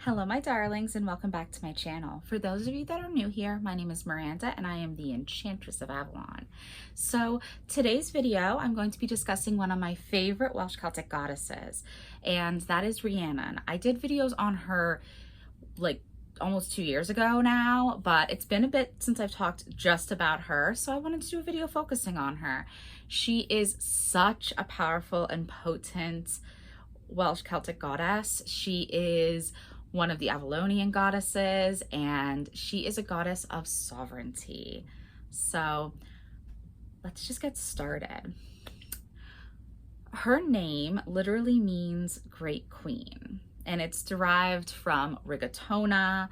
Hello my darlings and welcome back to my channel. For those of you that are new here, my name is Miranda and I am the Enchantress of Avalon. So today's video I'm going to be discussing one of my favorite Welsh Celtic goddesses, and that is Rhiannon. I did videos on her like almost 2 years ago now, but it's been a bit since I've talked just about her, so I wanted to do a video focusing on her. She is such a powerful and potent Welsh Celtic goddess. She is one of the Avalonian goddesses, and she is a goddess of sovereignty. So let's just get started. Her name literally means great queen, and it's derived from rigatona,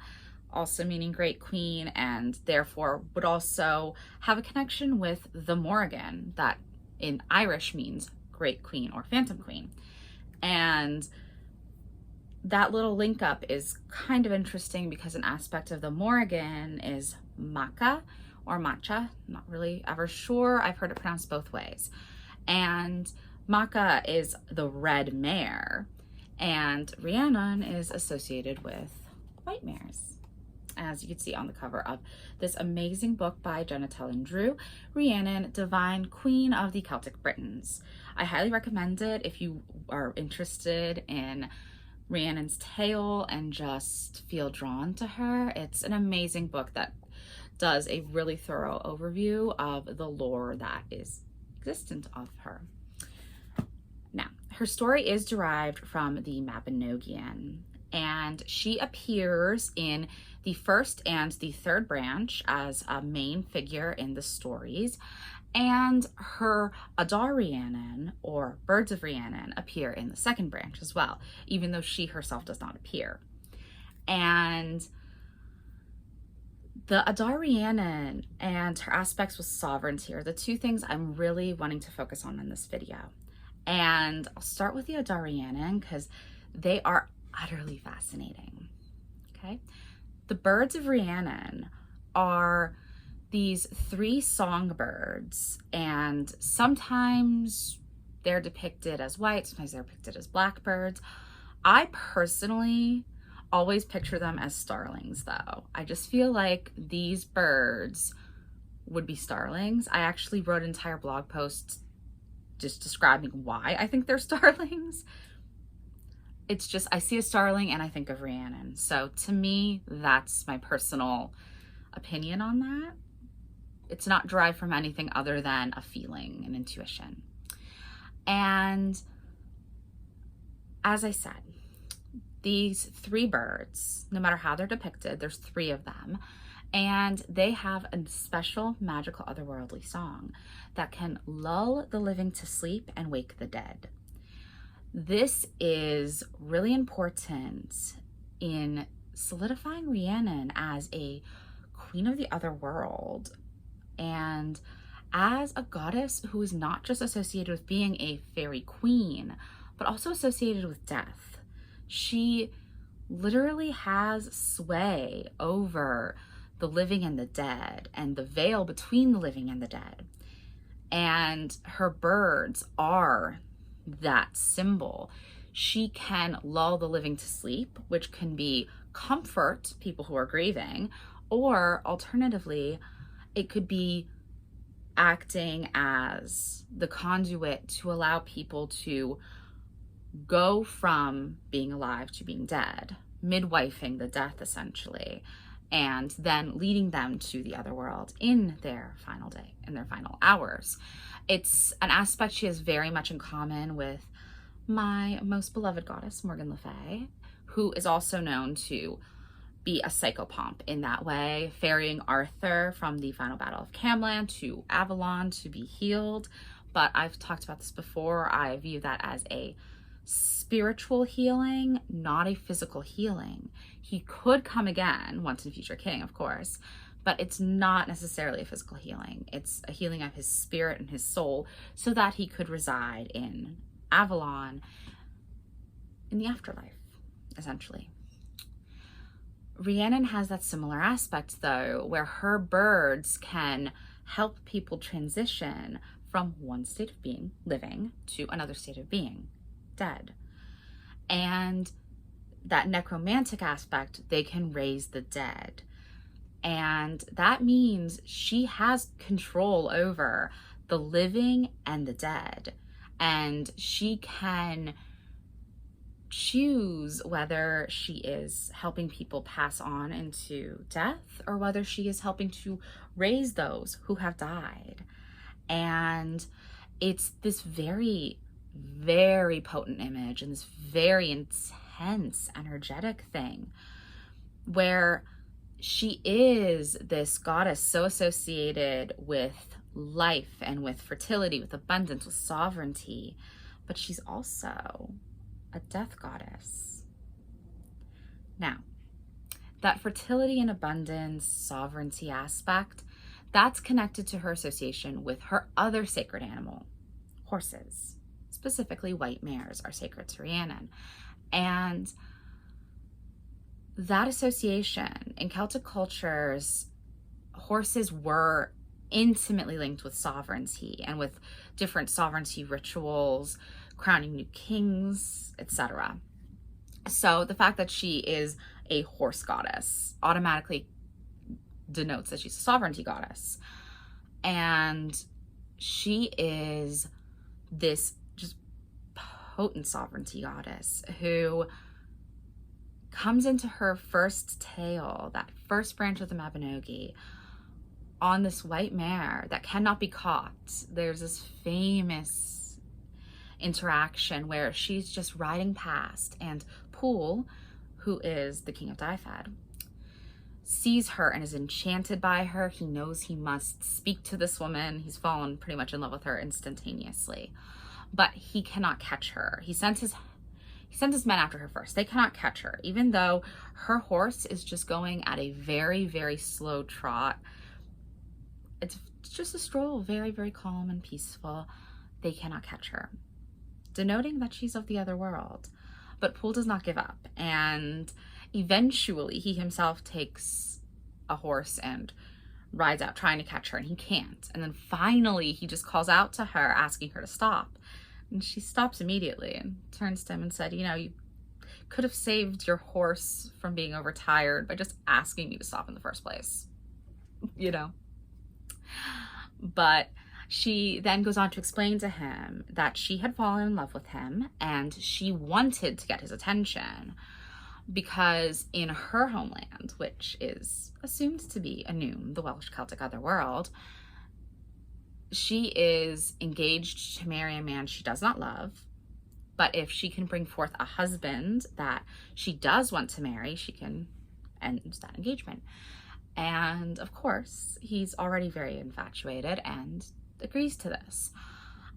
also meaning great queen, and therefore would also have a connection with the Morrigan, that in Irish means great queen or phantom queen. And that little link up is kind of interesting because an aspect of the Morrigan is maca or matcha. Not really ever sure. I've heard it pronounced both ways. And maca is the red mare, and Rhiannon is associated with white mares, as you can see on the cover of this amazing book by Genetelle and Drew, Rhiannon, Divine Queen of the Celtic Britons. I highly recommend it if you are interested in Rhiannon's tale and just feel drawn to her. It's an amazing book that does a really thorough overview of the lore that is existent of her. Now, her story is derived from the Mabinogion, and she appears in the first and the third branch as a main figure in the stories, and her Adar Rhiannon, or Birds of Rhiannon, appear in the second branch as well, even though she herself does not appear. And the Adar Rhiannon and her aspects with sovereignty are the two things I'm really wanting to focus on in this video. And I'll start with the Adar Rhiannon because they are utterly fascinating. Okay, the Birds of Rhiannon are these three songbirds, and sometimes they're depicted as white, sometimes they're depicted as blackbirds. I personally always picture them as starlings though. I just feel like these birds would be starlings. I actually wrote an entire blog post just describing why I think they're starlings. It's just, I see a starling and I think of Rhiannon. So to me, that's my personal opinion on that. It's not derived from anything other than a feeling and intuition. And as I said, these three birds, no matter how they're depicted, there's three of them, and they have a special magical otherworldly song that can lull the living to sleep and wake the dead. This is really important in solidifying Rhiannon as a queen of the other world, and as a goddess who is not just associated with being a fairy queen, but also associated with death. She literally has sway over the living and the dead, and the veil between the living and the dead. And her birds are that symbol. She can lull the living to sleep, which can be comfort people who are grieving, or alternatively, it could be acting as the conduit to allow people to go from being alive to being dead, midwifing the death essentially, and then leading them to the other world in their final day, in their final hours. It's an aspect she has very much in common with my most beloved goddess, Morgan Le Fay, who is also known to be a psychopomp in that way, ferrying Arthur from the final battle of Camlan to Avalon to be healed. But I've talked about this before. I view that as a spiritual healing, not a physical healing. He could come again, once and future king, of course, but it's not necessarily a physical healing. It's a healing of his spirit and his soul so that he could reside in Avalon in the afterlife, essentially. Rhiannon has that similar aspect though, where her birds can help people transition from one state of being, living, to another state of being, dead. And that necromantic aspect, they can raise the dead. And that means she has control over the living and the dead. And she can choose whether she is helping people pass on into death or whether she is helping to raise those who have died. And it's this very, very potent image and this very intense, energetic thing where she is this goddess so associated with life and with fertility, with abundance, with sovereignty, but she's also a death goddess. Now, that fertility and abundance, sovereignty aspect, that's connected to her association with her other sacred animal, horses. Specifically, white mares are sacred to Rhiannon. And that association in Celtic cultures, horses were intimately linked with sovereignty and with different sovereignty rituals, crowning new kings, etc. So the fact that she is a horse goddess automatically denotes that she's a sovereignty goddess. And she is this just potent sovereignty goddess who comes into her first tale, that first branch of the Mabinogi, on this white mare that cannot be caught. There's this famous interaction where she's just riding past, and Pwyll, who is the king of Dyfed, sees her and is enchanted by her. He knows he must speak to this woman. He's fallen pretty much in love with her instantaneously, but he cannot catch her. He sent his men after her first. They cannot catch her, even though her horse is just going at a very, very slow trot. It's just a stroll, very, very calm and peaceful. They cannot catch her, denoting that she's of the other world. But Pwyll does not give up, and eventually he himself takes a horse and rides out trying to catch her, and he can't. And then finally he just calls out to her, asking her to stop. And she stops immediately and turns to him and said, you know, you could have saved your horse from being overtired by just asking me to stop in the first place, you know? But she then goes on to explain to him that she had fallen in love with him and she wanted to get his attention because in her homeland, which is assumed to be Annwn, the Welsh Celtic otherworld, she is engaged to marry a man she does not love, but if she can bring forth a husband that she does want to marry, she can end that engagement. And of course, he's already very infatuated and agrees to this.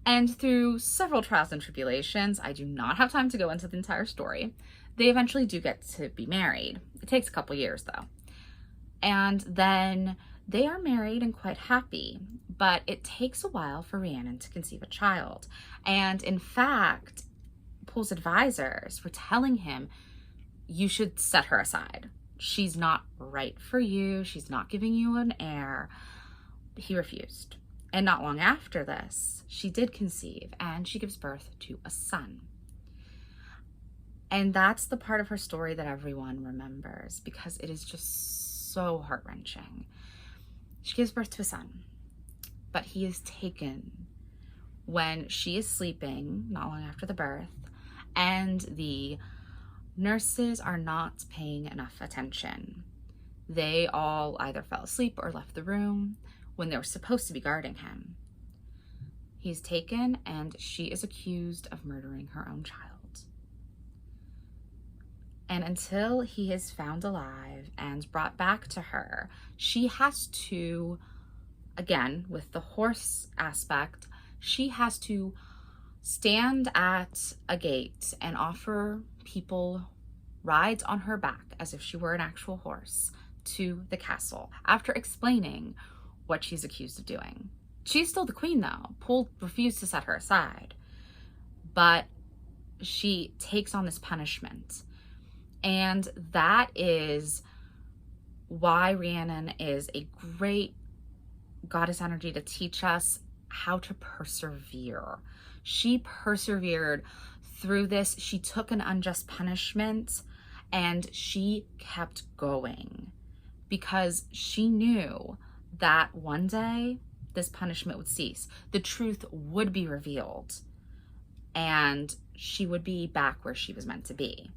And through several trials and tribulations, I do not have time to go into the entire story, they eventually do get to be married. It takes a couple years though. And then they are married and quite happy, but it takes a while for Rhiannon to conceive a child. And in fact, Pwyll's advisors were telling him, you should set her aside. She's not right for you. She's not giving you an heir. He refused. And not long after this, she did conceive and she gives birth to a son. And that's the part of her story that everyone remembers because it is just so heart-wrenching. She gives birth to a son, but he is taken when she is sleeping not long after the birth, and the nurses are not paying enough attention. They all either fell asleep or left the room when they were supposed to be guarding him. He's taken and she is accused of murdering her own child. And until he is found alive and brought back to her, she has to, again, with the horse aspect, she has to stand at a gate and offer people rides on her back as if she were an actual horse to the castle after explaining what she's accused of doing. She's still the queen though. Pwyll refused to set her aside, but she takes on this punishment. And that is why Rhiannon is a great goddess energy to teach us how to persevere. She persevered through this. She took an unjust punishment And she kept going because she knew that one day this punishment would cease. The truth would be revealed and she would be back where she was meant to be.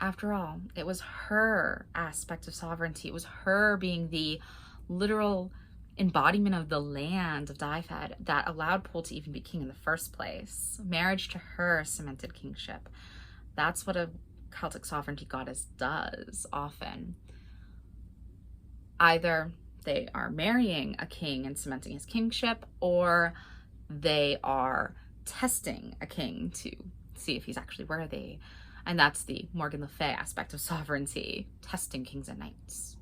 After all, it was her aspect of sovereignty. It was her being the literal embodiment of the land of Dyfed that allowed Pwyll to even be king in the first place. Marriage to her cemented kingship. That's what a Celtic sovereignty goddess does often. Either they are marrying a king and cementing his kingship, or they are testing a king to see if he's actually worthy. And that's the Morgan Le Fay aspect of sovereignty, testing kings and knights.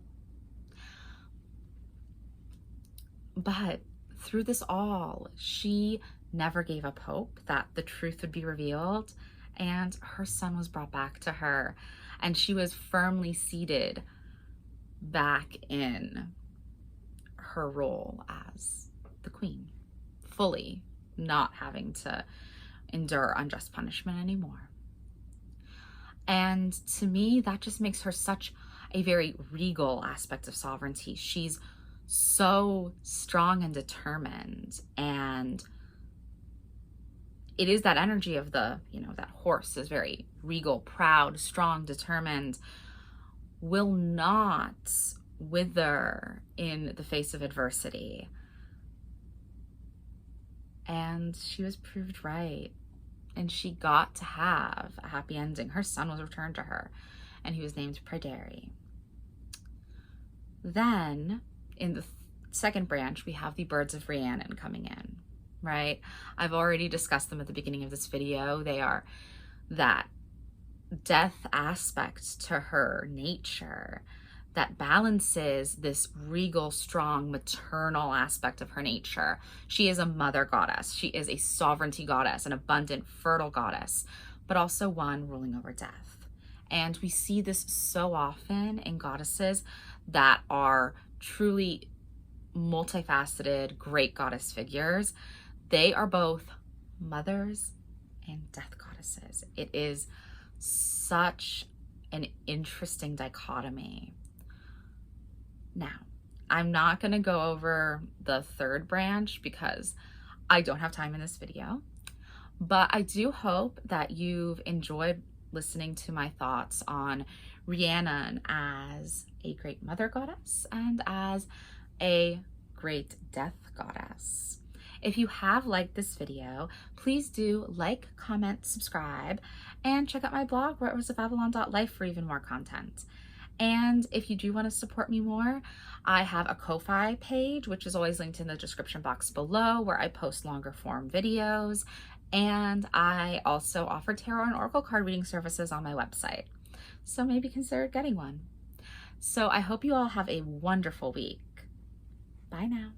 But through this all, she never gave up hope that the truth would be revealed and her son was brought back to her, and she was firmly seated back in her role as the queen, fully not having to endure unjust punishment anymore. And to me, that just makes her such a very regal aspect of sovereignty. She's so strong and determined, and it is that energy of the, that horse is very regal, proud, strong, determined, will not wither in the face of adversity. And she was proved right, and she got to have a happy ending. Her son was returned to her, and he was named Pryderi. Then in the second branch, we have the birds of Rhiannon coming in, right? I've already discussed them at the beginning of this video. They are that death aspect to her nature that balances this regal, strong, maternal aspect of her nature. She is a mother goddess. She is a sovereignty goddess, an abundant, fertile goddess, but also one ruling over death. And we see this so often in goddesses that are truly multifaceted, great goddess figures. They are both mothers and death goddesses. It is such an interesting dichotomy. Now, I'm not going to go over the third branch because I don't have time in this video, but I do hope that you've enjoyed listening to my thoughts on Rhiannon as a great mother goddess and as a great death goddess. If you have liked this video, please do like, comment, subscribe, and check out my blog, roseofavalon.life, for even more content. And if you do want to support me more, I have a Ko-Fi page, which is always linked in the description box below, where I post longer form videos. And I also offer tarot and oracle card reading services on my website. So maybe consider getting one. So I hope you all have a wonderful week. Bye now.